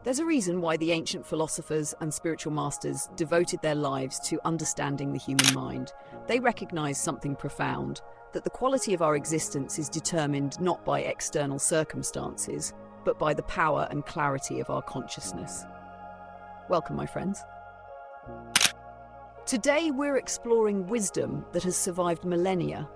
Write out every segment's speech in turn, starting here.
There's a reason why the ancient philosophers and spiritual masters devoted their lives to understanding the human mind. They recognized something profound, that the quality of our existence is determined not by external circumstances, but by the power and clarity of our consciousness. Welcome, my friends. Today, we're exploring wisdom that has survived millennia,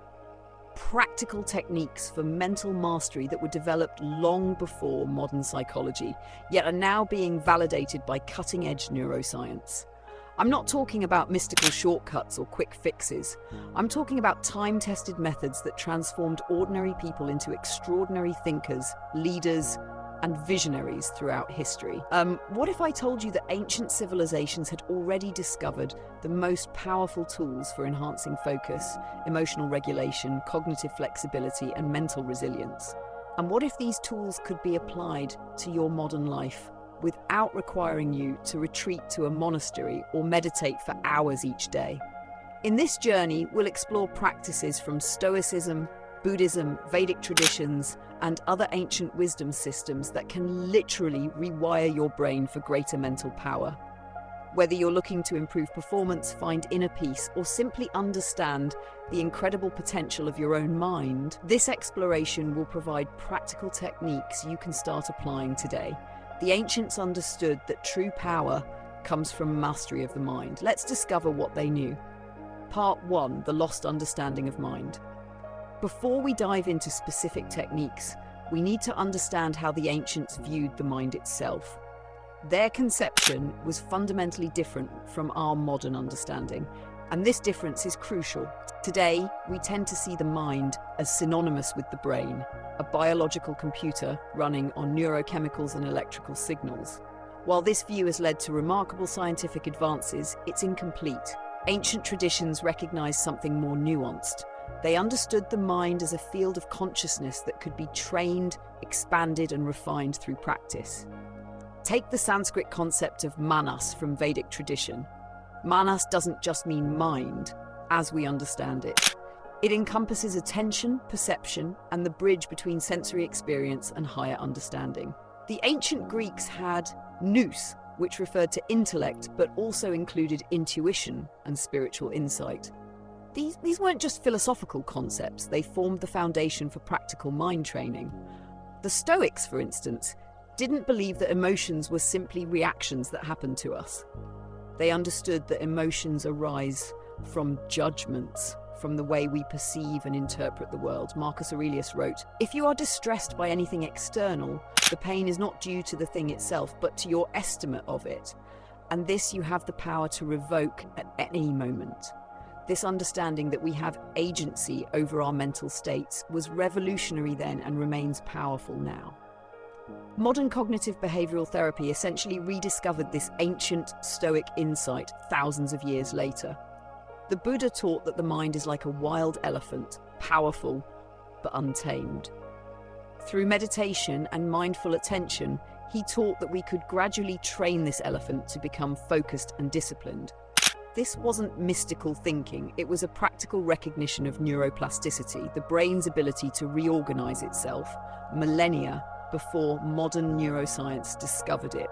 practical techniques for mental mastery that were developed long before modern psychology, yet are now being validated by cutting-edge neuroscience. I'm not talking about mystical shortcuts or quick fixes. I'm talking about time-tested methods that transformed ordinary people into extraordinary thinkers, leaders, and visionaries throughout history. What if I told you that ancient civilizations had already discovered the most powerful tools for enhancing focus, emotional regulation, cognitive flexibility, and mental resilience? And what if these tools could be applied to your modern life without requiring you to retreat to a monastery or meditate for hours each day? In this journey, we'll explore practices from Stoicism, Buddhism, Vedic traditions, and other ancient wisdom systems that can literally rewire your brain for greater mental power. Whether you're looking to improve performance, find inner peace, or simply understand the incredible potential of your own mind, this exploration will provide practical techniques you can start applying today. The ancients understood that true power comes from mastery of the mind. Let's discover what they knew. Part 1: The Lost Understanding of Mind. Before we dive into specific techniques, we need to understand how the ancients viewed the mind itself. Their conception was fundamentally different from our modern understanding, and this difference is crucial. Today, we tend to see the mind as synonymous with the brain, a biological computer running on neurochemicals and electrical signals. While this view has led to remarkable scientific advances, it's incomplete. Ancient traditions recognize something more nuanced. They understood the mind as a field of consciousness that could be trained, expanded, and refined through practice. Take the Sanskrit concept of manas from Vedic tradition. Manas doesn't just mean mind, as we understand it. It encompasses attention, perception, and the bridge between sensory experience and higher understanding. The ancient Greeks had nous, which referred to intellect, but also included intuition and spiritual insight. These weren't just philosophical concepts, they formed the foundation for practical mind training. The Stoics, for instance, didn't believe that emotions were simply reactions that happened to us. They understood that emotions arise from judgments, from the way we perceive and interpret the world. Marcus Aurelius wrote, "If you are distressed by anything external, the pain is not due to the thing itself, but to your estimate of it. And this you have the power to revoke at any moment." This understanding that we have agency over our mental states was revolutionary then and remains powerful now. Modern cognitive behavioral therapy essentially rediscovered this ancient Stoic insight thousands of years later. The Buddha taught that the mind is like a wild elephant, powerful but untamed. Through meditation and mindful attention, he taught that we could gradually train this elephant to become focused and disciplined. This wasn't mystical thinking, it was a practical recognition of neuroplasticity, the brain's ability to reorganize itself, millennia before modern neuroscience discovered it.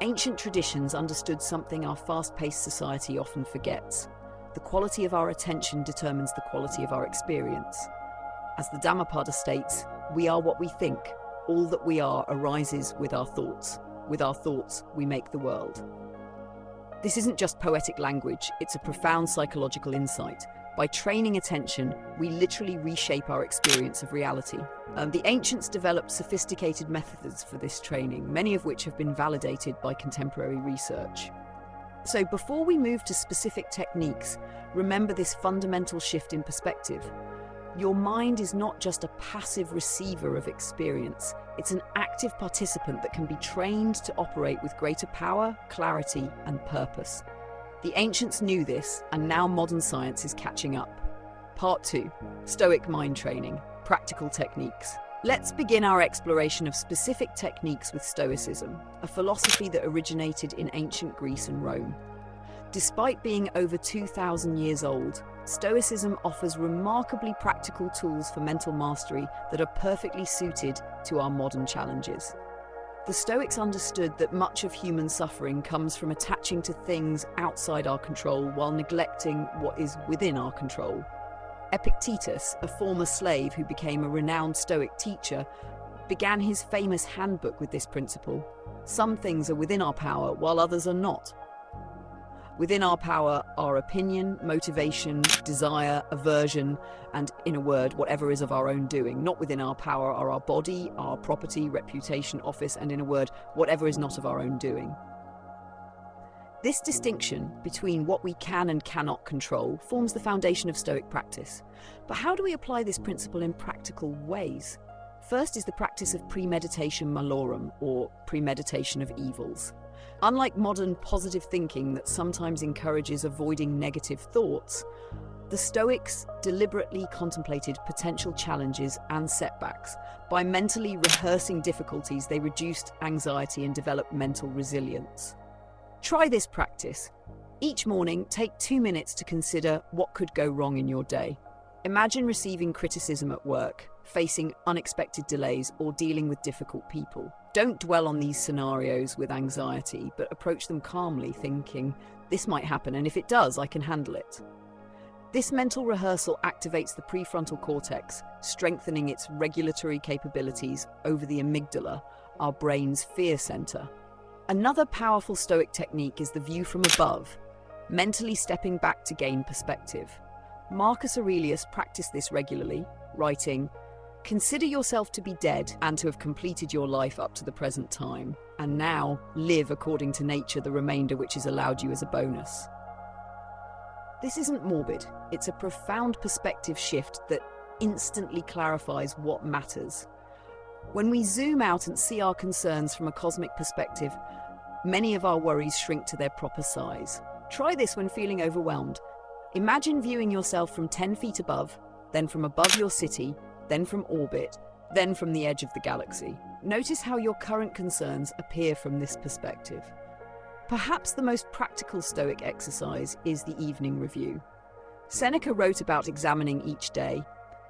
Ancient traditions understood something our fast-paced society often forgets. The quality of our attention determines the quality of our experience. As the Dhammapada states, we are what we think. All that we are arises with our thoughts. With our thoughts, we make the world. This isn't just poetic language, it's a profound psychological insight. By training attention, we literally reshape our experience of reality. The ancients developed sophisticated methods for this training, many of which have been validated by contemporary research. So before we move to specific techniques, remember this fundamental shift in perspective. Your mind is not just a passive receiver of experience, it's an active participant that can be trained to operate with greater power, clarity, and purpose. The ancients knew this, and now modern science is catching up. Part 2: Stoic mind training, practical techniques. Let's begin our exploration of specific techniques with Stoicism, a philosophy that originated in ancient Greece and Rome. Despite being over 2,000 years old, Stoicism offers remarkably practical tools for mental mastery that are perfectly suited to our modern challenges. The Stoics understood that much of human suffering comes from attaching to things outside our control while neglecting what is within our control. Epictetus, a former slave who became a renowned Stoic teacher, began his famous handbook with this principle. Some things are within our power, while others are not. Within our power are opinion, motivation, desire, aversion, and, in a word, whatever is of our own doing. Not within our power are our body, our property, reputation, office, and, in a word, whatever is not of our own doing. This distinction between what we can and cannot control forms the foundation of Stoic practice. But how do we apply this principle in practical ways? First is the practice of premeditation malorum, or premeditation of evils. Unlike modern positive thinking that sometimes encourages avoiding negative thoughts, the Stoics deliberately contemplated potential challenges and setbacks. By mentally rehearsing difficulties, they reduced anxiety and developed mental resilience. Try this practice. Each morning, take 2 minutes to consider what could go wrong in your day. Imagine receiving criticism at work, facing unexpected delays, or dealing with difficult people. Don't dwell on these scenarios with anxiety, but approach them calmly, thinking, this might happen, and if it does, I can handle it. This mental rehearsal activates the prefrontal cortex, strengthening its regulatory capabilities over the amygdala, our brain's fear center. Another powerful Stoic technique is the view from above, mentally stepping back to gain perspective. Marcus Aurelius practiced this regularly, writing, "Consider yourself to be dead and to have completed your life up to the present time, and now live according to nature the remainder which is allowed you as a bonus." This isn't morbid, it's a profound perspective shift that instantly clarifies what matters. When we zoom out and see our concerns from a cosmic perspective, many of our worries shrink to their proper size. Try this when feeling overwhelmed. Imagine viewing yourself from 10 feet above, then from above your city, then from orbit, then from the edge of the galaxy. Notice how your current concerns appear from this perspective. Perhaps the most practical Stoic exercise is the evening review. Seneca wrote about examining each day.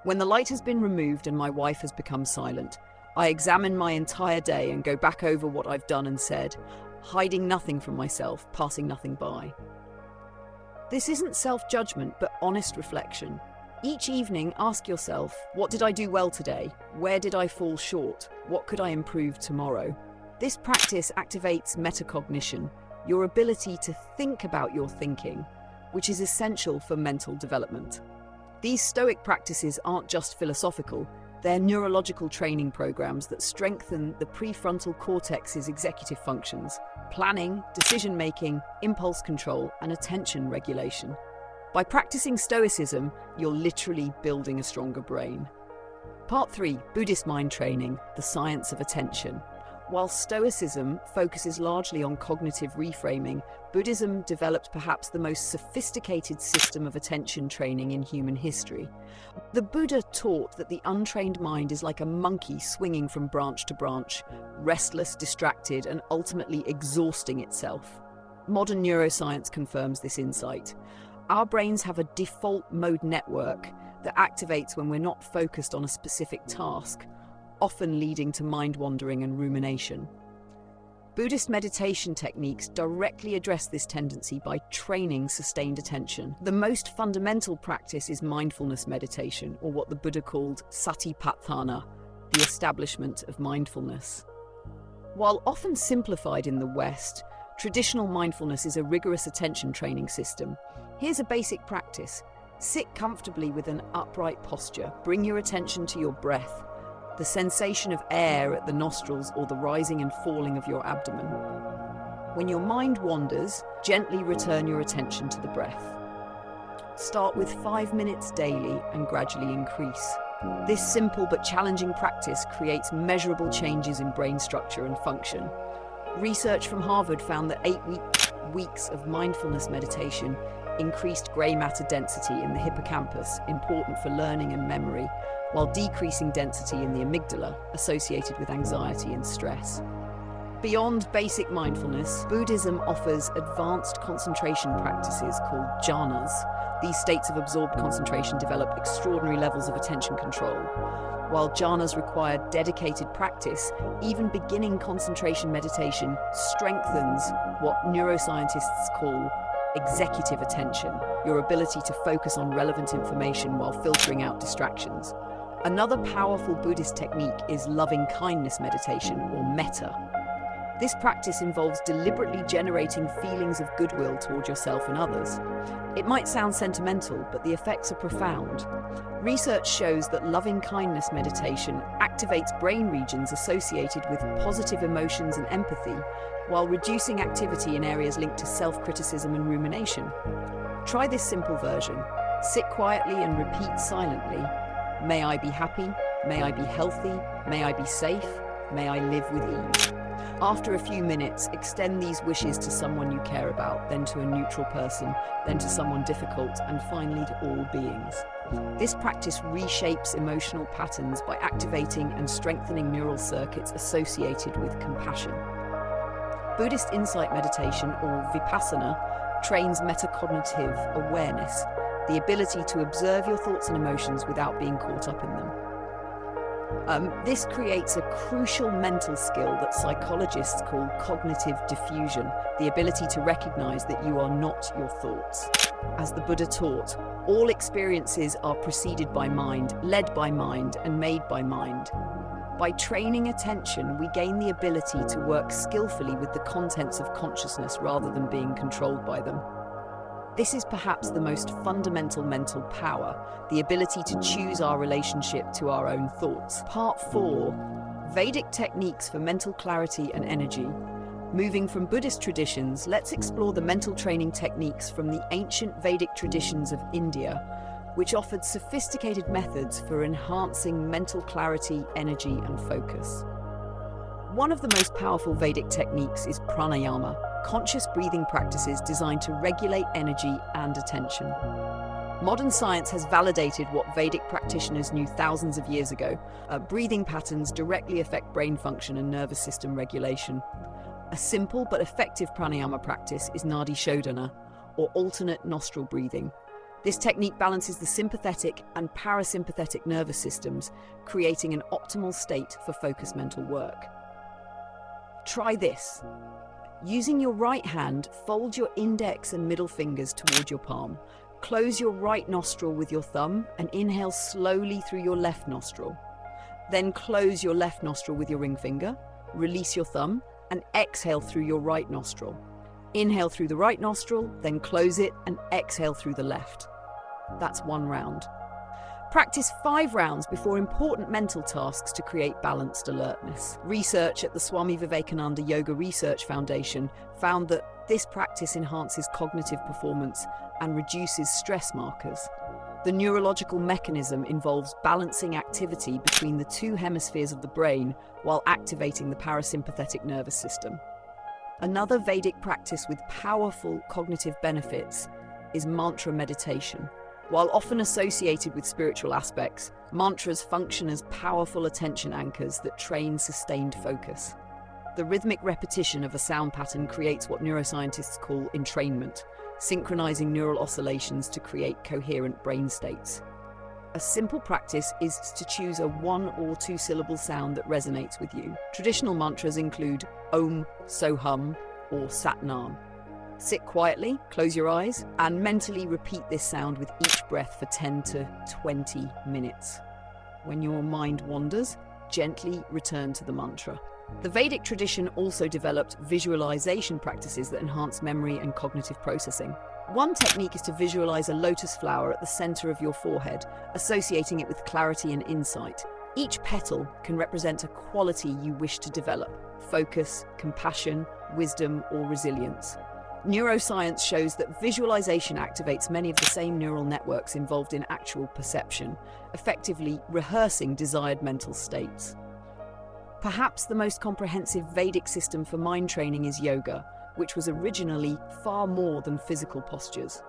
"When the light has been removed and my wife has become silent, I examine my entire day and go back over what I've done and said, hiding nothing from myself, passing nothing by." This isn't self-judgment, but honest reflection. Each evening, ask yourself, what did I do well today? Where did I fall short? What could I improve tomorrow? This practice activates metacognition, your ability to think about your thinking, which is essential for mental development. These Stoic practices aren't just philosophical, they're neurological training programs that strengthen the prefrontal cortex's executive functions, planning, decision-making, impulse control, and attention regulation. By practicing Stoicism, you're literally building a stronger brain. Part 3, Buddhist mind training, the science of attention. While Stoicism focuses largely on cognitive reframing, Buddhism developed perhaps the most sophisticated system of attention training in human history. The Buddha taught that the untrained mind is like a monkey swinging from branch to branch, restless, distracted, and ultimately exhausting itself. Modern neuroscience confirms this insight. Our brains have a default mode network that activates when we're not focused on a specific task, often leading to mind-wandering and rumination. Buddhist meditation techniques directly address this tendency by training sustained attention. The most fundamental practice is mindfulness meditation, or what the Buddha called satipatthana, the establishment of mindfulness. While often simplified in the West, traditional mindfulness is a rigorous attention training system. Here's a basic practice. Sit comfortably with an upright posture. Bring your attention to your breath, the sensation of air at the nostrils or the rising and falling of your abdomen. When your mind wanders, gently return your attention to the breath. Start with 5 minutes daily and gradually increase. This simple but challenging practice creates measurable changes in brain structure and function. Research from Harvard found that 8 weeks of mindfulness meditation increased grey matter density in the hippocampus, important for learning and memory, while decreasing density in the amygdala, associated with anxiety and stress. Beyond basic mindfulness, Buddhism offers advanced concentration practices called jhanas. These states of absorbed concentration develop extraordinary levels of attention control. While jhanas require dedicated practice, even beginning concentration meditation strengthens what neuroscientists call executive attention, your ability to focus on relevant information while filtering out distractions. Another powerful Buddhist technique is loving-kindness meditation, or metta. This practice involves deliberately generating feelings of goodwill toward yourself and others. It might sound sentimental, but the effects are profound. Research shows that loving-kindness meditation activates brain regions associated with positive emotions and empathy, while reducing activity in areas linked to self-criticism and rumination. Try this simple version. Sit quietly and repeat silently. May I be happy, may I be healthy, may I be safe, may I live with ease. After a few minutes, extend these wishes to someone you care about, then to a neutral person, then to someone difficult, and finally to all beings. This practice reshapes emotional patterns by activating and strengthening neural circuits associated with compassion. Buddhist insight meditation, or vipassana, trains metacognitive awareness, the ability to observe your thoughts and emotions without being caught up in them. This creates a crucial mental skill that psychologists call cognitive diffusion, the ability to recognize that you are not your thoughts. As the Buddha taught, all experiences are preceded by mind, led by mind, and made by mind. By training attention, we gain the ability to work skillfully with the contents of consciousness rather than being controlled by them. This is perhaps the most fundamental mental power, the ability to choose our relationship to our own thoughts. Part 4. Vedic techniques for mental clarity and energy. Moving from Buddhist traditions, let's explore the mental training techniques from the ancient Vedic traditions of India, which offered sophisticated methods for enhancing mental clarity, energy, and focus. One of the most powerful Vedic techniques is pranayama, conscious breathing practices designed to regulate energy and attention. Modern science has validated what Vedic practitioners knew thousands of years ago. Breathing patterns directly affect brain function and nervous system regulation. A simple but effective pranayama practice is nadi shodhana, or alternate nostril breathing. This technique balances the sympathetic and parasympathetic nervous systems, creating an optimal state for focused mental work. Try this. Using your right hand, fold your index and middle fingers toward your palm. Close your right nostril with your thumb and inhale slowly through your left nostril. Then close your left nostril with your ring finger, release your thumb, and exhale through your right nostril. Inhale through the right nostril, then close it and exhale through the left. That's one round. Practice 5 rounds before important mental tasks to create balanced alertness. Research at the Swami Vivekananda Yoga Research Foundation found that this practice enhances cognitive performance and reduces stress markers. The neurological mechanism involves balancing activity between the 2 hemispheres of the brain while activating the parasympathetic nervous system. Another Vedic practice with powerful cognitive benefits is mantra meditation. While often associated with spiritual aspects, mantras function as powerful attention anchors that train sustained focus. The rhythmic repetition of a sound pattern creates what neuroscientists call entrainment, synchronizing neural oscillations to create coherent brain states. A simple practice is to choose a 1 or 2 syllable sound that resonates with you. Traditional mantras include Om, Soham, or Sat Nam. Sit quietly, close your eyes, and mentally repeat this sound with each breath for 10 to 20 minutes. When your mind wanders, gently return to the mantra. The Vedic tradition also developed visualization practices that enhance memory and cognitive processing. One technique is to visualize a lotus flower at the center of your forehead, associating it with clarity and insight. Each petal can represent a quality you wish to develop: focus, compassion, wisdom, or resilience. Neuroscience shows that visualization activates many of the same neural networks involved in actual perception, effectively rehearsing desired mental states. Perhaps the most comprehensive Vedic system for mind training is yoga, which was originally far more than physical postures.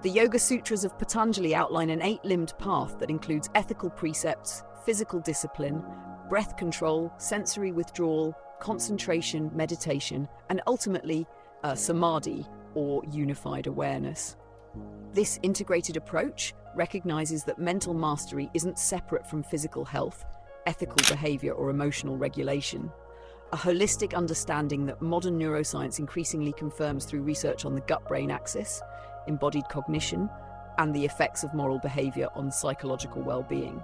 The Yoga Sutras of Patanjali outline an 8-limbed path that includes ethical precepts, physical discipline, breath control, sensory withdrawal, concentration, meditation, and ultimately samadhi, or unified awareness. This integrated approach recognizes that mental mastery isn't separate from physical health, ethical behavior, or emotional regulation. A holistic understanding that modern neuroscience increasingly confirms through research on the gut-brain axis, embodied cognition, and the effects of moral behavior on psychological well-being.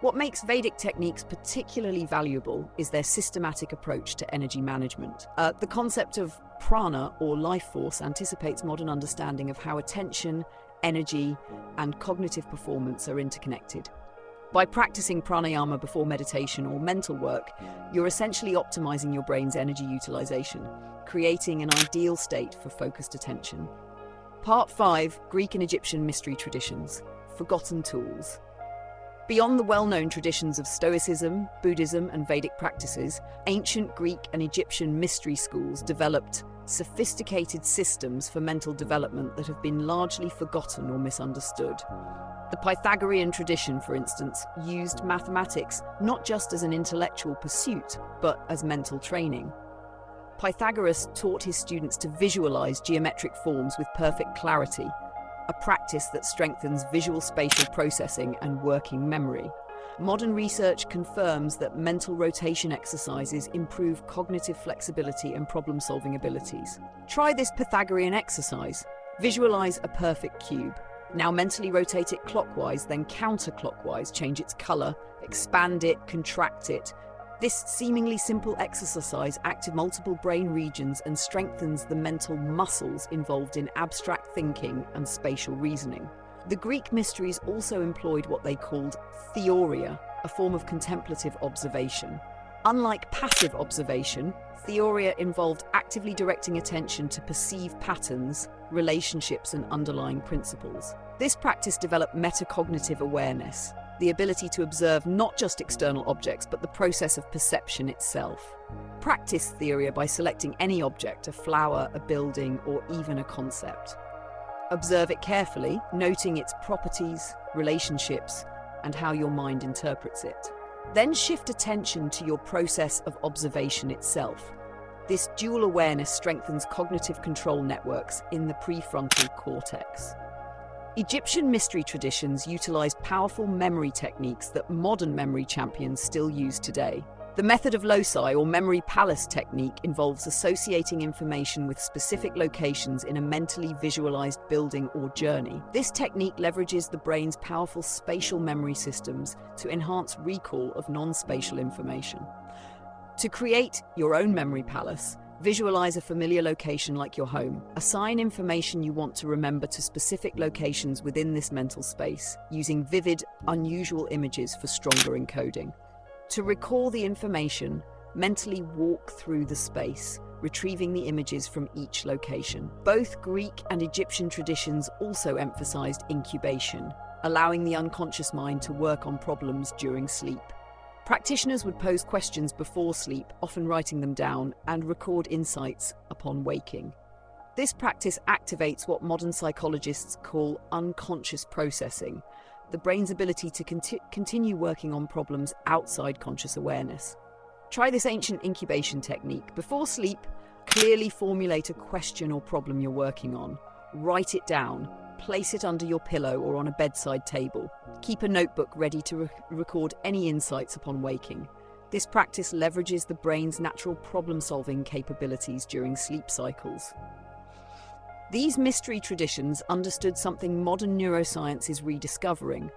What makes Vedic techniques particularly valuable is their systematic approach to energy management. The concept of prana, or life force, anticipates modern understanding of how attention, energy, and cognitive performance are interconnected. By practicing pranayama before meditation or mental work, you're essentially optimizing your brain's energy utilization, creating an ideal state for focused attention. Part 5. Greek and Egyptian Mystery Traditions. Forgotten Tools. Beyond the well-known traditions of Stoicism, Buddhism, and Vedic practices, ancient Greek and Egyptian mystery schools developed sophisticated systems for mental development that have been largely forgotten or misunderstood. The Pythagorean tradition, for instance, used mathematics not just as an intellectual pursuit, but as mental training. Pythagoras taught his students to visualize geometric forms with perfect clarity, a practice that strengthens visual spatial processing and working memory. Modern research confirms that mental rotation exercises improve cognitive flexibility and problem-solving abilities. Try this Pythagorean exercise. Visualize a perfect cube. Now mentally rotate it clockwise, then counterclockwise, change its color, expand it, contract it. This seemingly simple exercise activates multiple brain regions and strengthens the mental muscles involved in abstract thinking and spatial reasoning. The Greek mysteries also employed what they called theoria, a form of contemplative observation. Unlike passive observation, theoria involved actively directing attention to perceive patterns, relationships, and underlying principles. This practice developed metacognitive awareness, the ability to observe not just external objects, but the process of perception itself. Practice theoria by selecting any object, a flower, a building, or even a concept. Observe it carefully, noting its properties, relationships, and how your mind interprets it. Then shift attention to your process of observation itself. This dual awareness strengthens cognitive control networks in the prefrontal cortex. Egyptian mystery traditions utilized powerful memory techniques that modern memory champions still use today. The method of loci, or memory palace technique, involves associating information with specific locations in a mentally visualized building or journey. This technique leverages the brain's powerful spatial memory systems to enhance recall of non-spatial information. To create your own memory palace, visualize a familiar location like your home. Assign information you want to remember to specific locations within this mental space, using vivid, unusual images for stronger encoding. To recall the information, mentally walk through the space, retrieving the images from each location. Both Greek and Egyptian traditions also emphasized incubation, allowing the unconscious mind to work on problems during sleep. Practitioners would pose questions before sleep, often writing them down, and record insights upon waking. This practice activates what modern psychologists call unconscious processing, the brain's ability to continue working on problems outside conscious awareness. Try this ancient incubation technique. Before sleep, clearly formulate a question or problem you're working on. Write it down. Place it under your pillow or on a bedside table. Keep a notebook ready to record any insights upon waking. This practice leverages the brain's natural problem-solving capabilities during sleep cycles. These mystery traditions understood something modern neuroscience is rediscovering,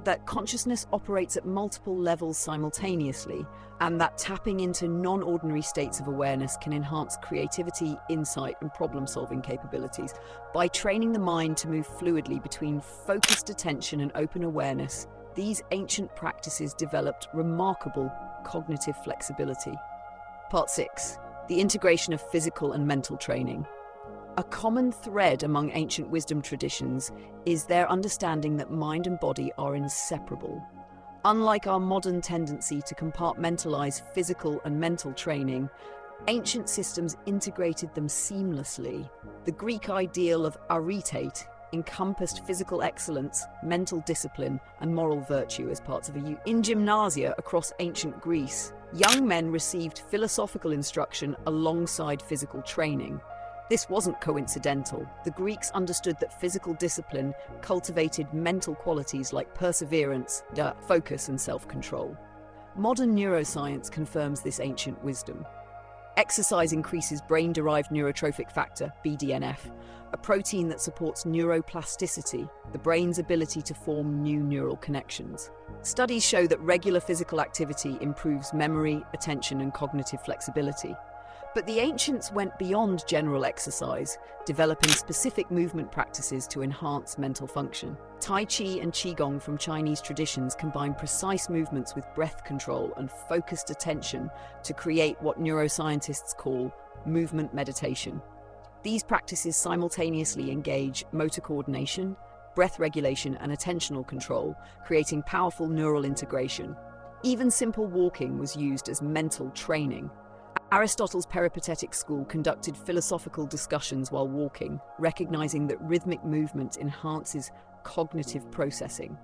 that consciousness operates at multiple levels simultaneously, and that tapping into non-ordinary states of awareness can enhance creativity, insight, and problem-solving capabilities. By training the mind to move fluidly between focused attention and open awareness, these ancient practices developed remarkable cognitive flexibility. Part 6. The integration of physical and mental training. A common thread among ancient wisdom traditions is their understanding that mind and body are inseparable. Unlike our modern tendency to compartmentalize physical and mental training, ancient systems integrated them seamlessly. The Greek ideal of arete, encompassed physical excellence, mental discipline, and moral virtue as parts of a youth. In gymnasia across ancient Greece, young men received philosophical instruction alongside physical training. This wasn't coincidental. The Greeks understood that physical discipline cultivated mental qualities like perseverance, focus, and self-control. Modern neuroscience confirms this ancient wisdom. Exercise increases brain-derived neurotrophic factor, BDNF, a protein that supports neuroplasticity, the brain's ability to form new neural connections. Studies show that regular physical activity improves memory, attention, and cognitive flexibility. But the ancients went beyond general exercise, developing specific movement practices to enhance mental function. Tai Chi and Qigong from Chinese traditions combine precise movements with breath control and focused attention to create what neuroscientists call movement meditation. These practices simultaneously engage motor coordination, breath regulation, and attentional control, creating powerful neural integration. Even simple walking was used as mental training. Aristotle's Peripatetic school conducted philosophical discussions while walking, recognizing that rhythmic movement enhances cognitive processing.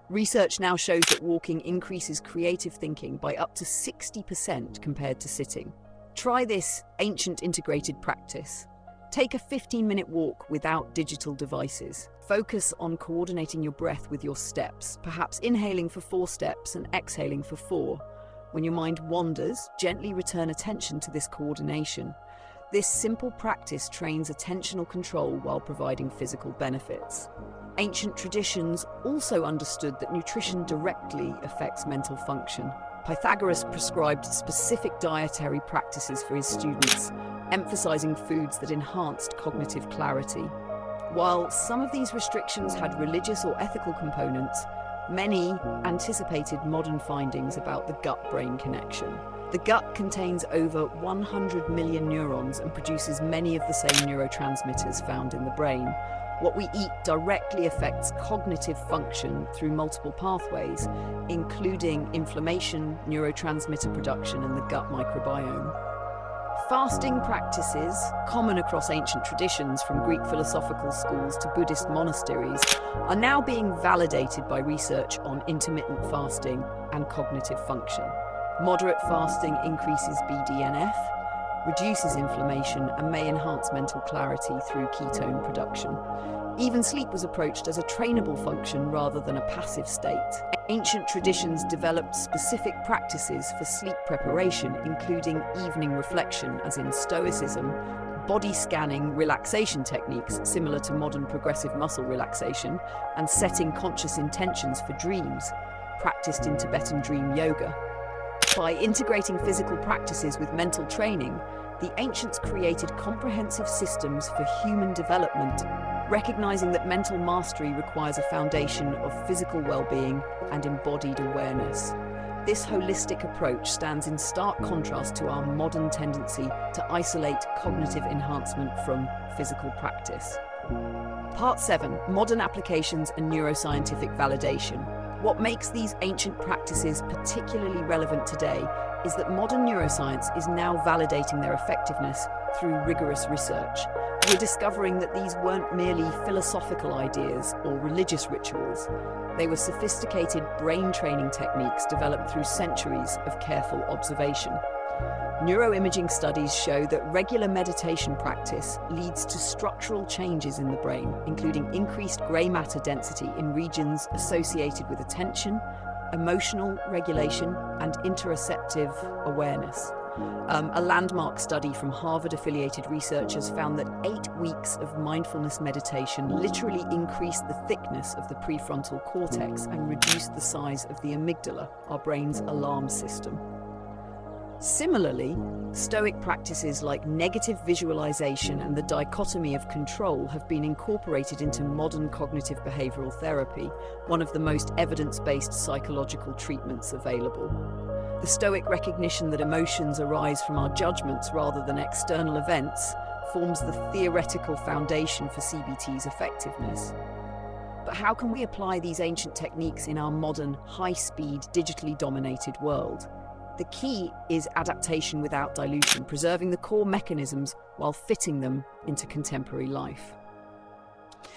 Research now shows that walking increases creative thinking by up to 60% compared to sitting. Try this ancient integrated practice. Take a 15-minute walk without digital devices. Focus on coordinating your breath with your steps, perhaps inhaling for 4 steps and exhaling for 4. When your mind wanders, gently return attention to this coordination. This simple practice trains attentional control while providing physical benefits. Ancient traditions also understood that nutrition directly affects mental function. Pythagoras prescribed specific dietary practices for his students, emphasizing foods that enhanced cognitive clarity. While some of these restrictions had religious or ethical components, many anticipated modern findings about the gut-brain connection. The gut contains over 100 million neurons and produces many of the same neurotransmitters found in the brain. What we eat directly affects cognitive function through multiple pathways, including inflammation, neurotransmitter production, and the gut microbiome. Fasting practices, common across ancient traditions from Greek philosophical schools to Buddhist monasteries, are now being validated by research on intermittent fasting and cognitive function. Moderate fasting increases BDNF, reduces inflammation, and may enhance mental clarity through ketone production. Even sleep was approached as a trainable function rather than a passive state. Ancient traditions developed specific practices for sleep preparation, including evening reflection, as in Stoicism, body scanning relaxation techniques similar to modern progressive muscle relaxation, and setting conscious intentions for dreams, practiced in Tibetan dream yoga. By integrating physical practices with mental training, the ancients created comprehensive systems for human development, recognizing that mental mastery requires a foundation of physical well-being and embodied awareness. This holistic approach stands in stark contrast to our modern tendency to isolate cognitive enhancement from physical practice. Part 7. Modern applications and neuroscientific validation. What makes these ancient practices particularly relevant today is that modern neuroscience is now validating their effectiveness through rigorous research. We're discovering that these weren't merely philosophical ideas or religious rituals. They were sophisticated brain training techniques developed through centuries of careful observation. Neuroimaging studies show that regular meditation practice leads to structural changes in the brain, including increased grey matter density in regions associated with attention, emotional regulation, and interoceptive awareness. A landmark study from Harvard-affiliated researchers found that 8 weeks of mindfulness meditation literally increased the thickness of the prefrontal cortex and reduced the size of the amygdala, our brain's alarm system. Similarly, Stoic practices like negative visualization and the dichotomy of control have been incorporated into modern cognitive behavioral therapy, one of the most evidence-based psychological treatments available. The Stoic recognition that emotions arise from our judgments rather than external events forms the theoretical foundation for CBT's effectiveness. But how can we apply these ancient techniques in our modern, high-speed, digitally dominated world? The key is adaptation without dilution, preserving the core mechanisms while fitting them into contemporary life.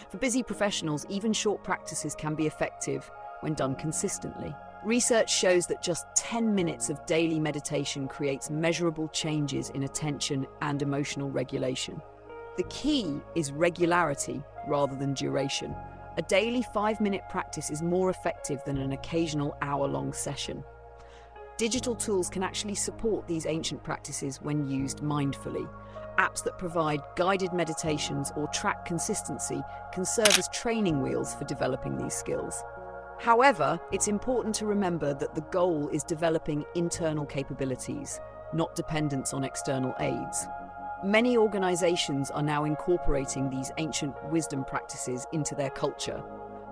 For busy professionals, even short practices can be effective when done consistently. Research shows that just 10 minutes of daily meditation creates measurable changes in attention and emotional regulation. The key is regularity rather than duration. A daily 5-minute practice is more effective than an occasional hour-long session. Digital tools can actually support these ancient practices when used mindfully. Apps that provide guided meditations or track consistency can serve as training wheels for developing these skills. However, it's important to remember that the goal is developing internal capabilities, not dependence on external aids. Many organizations are now incorporating these ancient wisdom practices into their culture.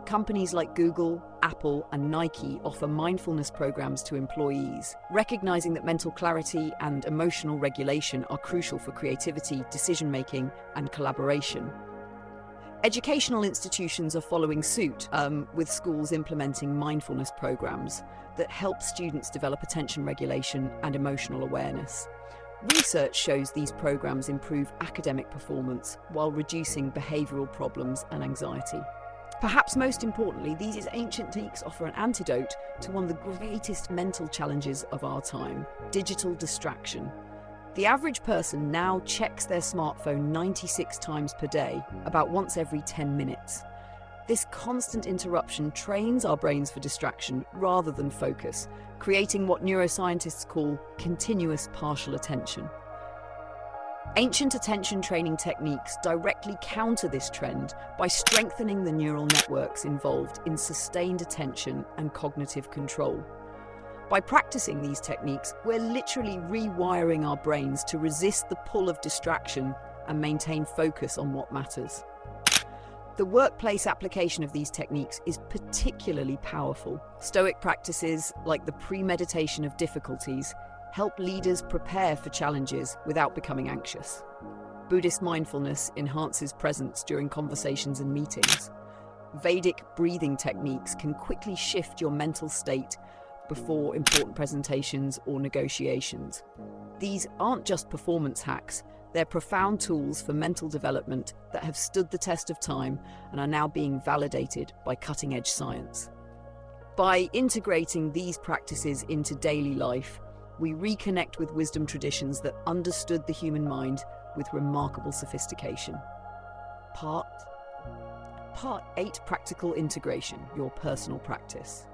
Companies like Google, Apple, and Nike offer mindfulness programs to employees, recognizing that mental clarity and emotional regulation are crucial for creativity, decision-making, and collaboration. Educational institutions are following suit, with schools implementing mindfulness programs that help students develop attention regulation and emotional awareness. Research shows these programs improve academic performance while reducing behavioral problems and anxiety. Perhaps most importantly, these ancient techniques offer an antidote to one of the greatest mental challenges of our time: digital distraction. The average person now checks their smartphone 96 times per day, about once every 10 minutes. This constant interruption trains our brains for distraction rather than focus, creating what neuroscientists call continuous partial attention. Ancient attention training techniques directly counter this trend by strengthening the neural networks involved in sustained attention and cognitive control. By practicing these techniques, we're literally rewiring our brains to resist the pull of distraction and maintain focus on what matters. The workplace application of these techniques is particularly powerful. Stoic practices, like the premeditation of difficulties, help leaders prepare for challenges without becoming anxious. Buddhist mindfulness enhances presence during conversations and meetings. Vedic breathing techniques can quickly shift your mental state before important presentations or negotiations. These aren't just performance hacks, they're profound tools for mental development that have stood the test of time and are now being validated by cutting-edge science. By integrating these practices into daily life, we reconnect with wisdom traditions that understood the human mind with remarkable sophistication. Part 8: Practical Integration, your personal practice.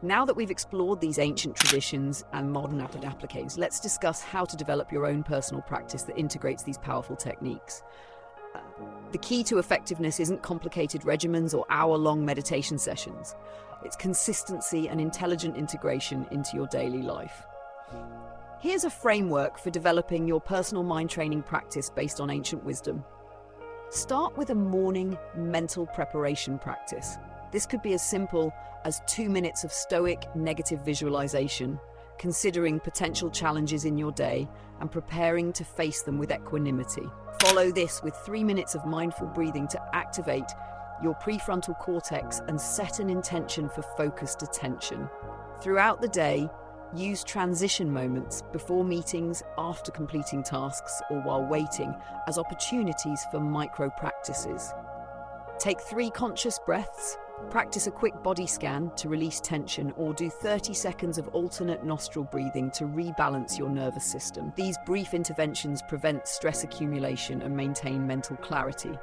Now that we've explored these ancient traditions and modern applications, let's discuss how to develop your own personal practice that integrates these powerful techniques. The key to effectiveness isn't complicated regimens or hour-long meditation sessions. It's consistency and intelligent integration into your daily life. Here's a framework for developing your personal mind training practice based on ancient wisdom. Start with a morning mental preparation practice. This could be as simple as 2 minutes of stoic negative visualization, considering potential challenges in your day and preparing to face them with equanimity. Follow this with 3 minutes of mindful breathing to activate your prefrontal cortex and set an intention for focused attention. Throughout the day, use transition moments before meetings, after completing tasks, or while waiting as opportunities for micro practices. Take 3 conscious breaths, practice a quick body scan to release tension, or do 30 seconds of alternate nostril breathing to rebalance your nervous system. These brief interventions prevent stress accumulation and maintain mental clarity.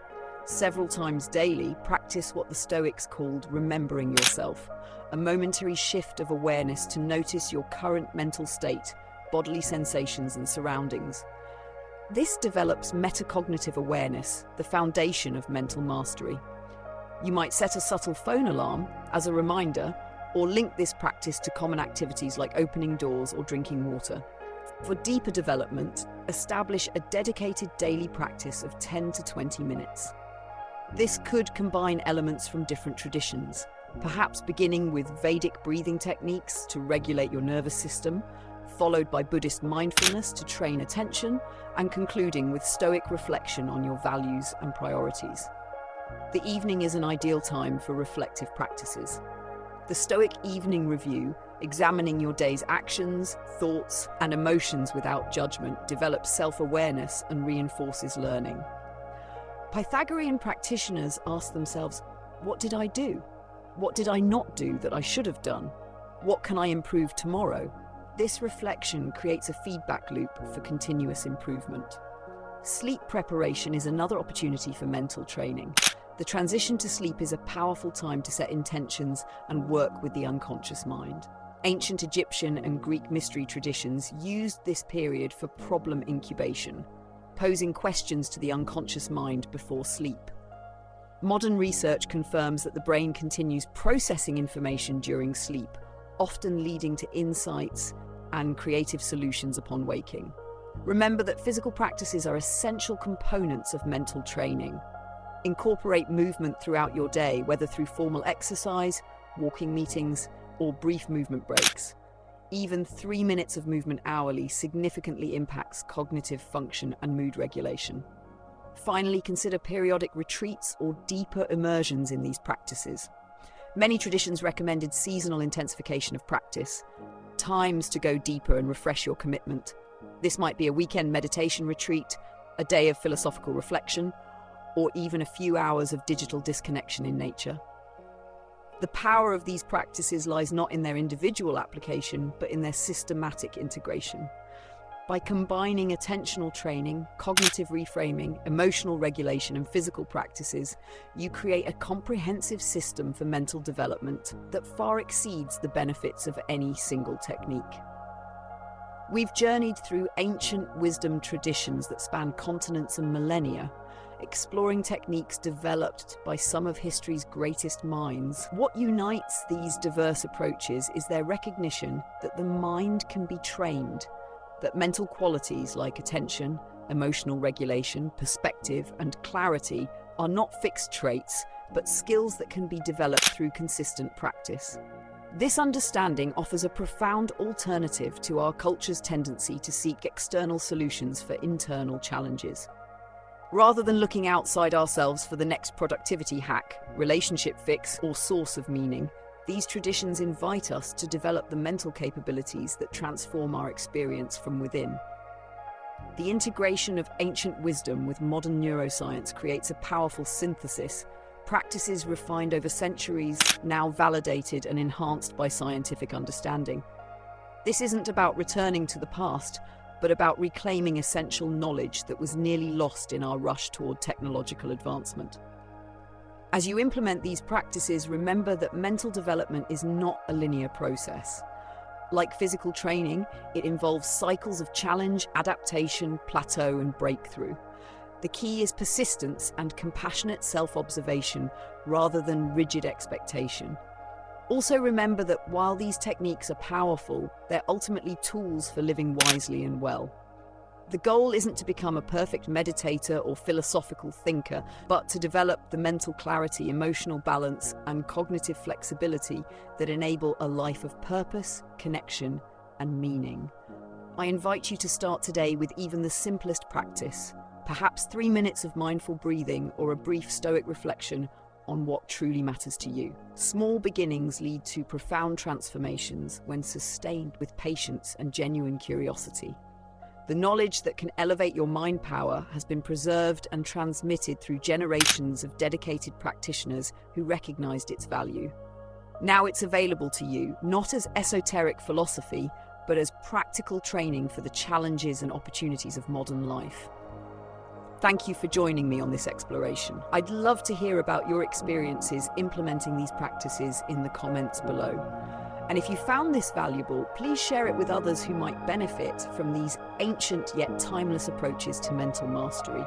Several times daily, practice what the Stoics called remembering yourself, a momentary shift of awareness to notice your current mental state, bodily sensations, and surroundings. This develops metacognitive awareness, the foundation of mental mastery. You might set a subtle phone alarm as a reminder, or link this practice to common activities like opening doors or drinking water. For deeper development, establish a dedicated daily practice of 10 to 20 minutes. This could combine elements from different traditions, perhaps beginning with Vedic breathing techniques to regulate your nervous system, followed by Buddhist mindfulness to train attention, and concluding with Stoic reflection on your values and priorities. The evening is an ideal time for reflective practices. The Stoic Evening Review, examining your day's actions, thoughts, and emotions without judgment, develops self-awareness and reinforces learning. Pythagorean practitioners ask themselves, what did I do? What did I not do that I should have done? What can I improve tomorrow? This reflection creates a feedback loop for continuous improvement. Sleep preparation is another opportunity for mental training. The transition to sleep is a powerful time to set intentions and work with the unconscious mind. Ancient Egyptian and Greek mystery traditions used this period for problem incubation, posing questions to the unconscious mind before sleep. Modern research confirms that the brain continues processing information during sleep, often leading to insights and creative solutions upon waking. Remember that physical practices are essential components of mental training. Incorporate movement throughout your day, whether through formal exercise, walking meetings, or brief movement breaks. Even 3 minutes of movement hourly significantly impacts cognitive function and mood regulation. Finally, consider periodic retreats or deeper immersions in these practices. Many traditions recommended seasonal intensification of practice, times to go deeper and refresh your commitment. This might be a weekend meditation retreat, a day of philosophical reflection, or even a few hours of digital disconnection in nature. The power of these practices lies not in their individual application, but in their systematic integration. By combining attentional training, cognitive reframing, emotional regulation, and physical practices, you create a comprehensive system for mental development that far exceeds the benefits of any single technique. We've journeyed through ancient wisdom traditions that span continents and millennia, exploring techniques developed by some of history's greatest minds. What unites these diverse approaches is their recognition that the mind can be trained, that mental qualities like attention, emotional regulation, perspective, and clarity are not fixed traits, but skills that can be developed through consistent practice. This understanding offers a profound alternative to our culture's tendency to seek external solutions for internal challenges. Rather than looking outside ourselves for the next productivity hack, relationship fix, or source of meaning, these traditions invite us to develop the mental capabilities that transform our experience from within. The integration of ancient wisdom with modern neuroscience creates a powerful synthesis, practices refined over centuries, now validated and enhanced by scientific understanding. This isn't about returning to the past, but about reclaiming essential knowledge that was nearly lost in our rush toward technological advancement. As you implement these practices, remember that mental development is not a linear process. Like physical training, it involves cycles of challenge, adaptation, plateau, and breakthrough. The key is persistence and compassionate self-observation rather than rigid expectation. Also remember that while these techniques are powerful, they're ultimately tools for living wisely and well. The goal isn't to become a perfect meditator or philosophical thinker, but to develop the mental clarity, emotional balance, and cognitive flexibility that enable a life of purpose, connection, and meaning. I invite you to start today with even the simplest practice, perhaps 3 minutes of mindful breathing or a brief stoic reflection on what truly matters to you. Small beginnings lead to profound transformations when sustained with patience and genuine curiosity. The knowledge that can elevate your mind power has been preserved and transmitted through generations of dedicated practitioners who recognized its value. Now it's available to you, not as esoteric philosophy, but as practical training for the challenges and opportunities of modern life. Thank you for joining me on this exploration. I'd love to hear about your experiences implementing these practices in the comments below. And if you found this valuable, please share it with others who might benefit from these ancient yet timeless approaches to mental mastery.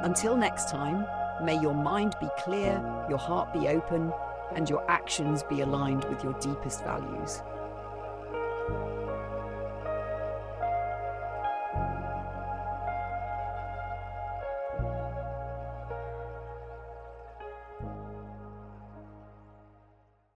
Until next time, may your mind be clear, your heart be open, and your actions be aligned with your deepest values.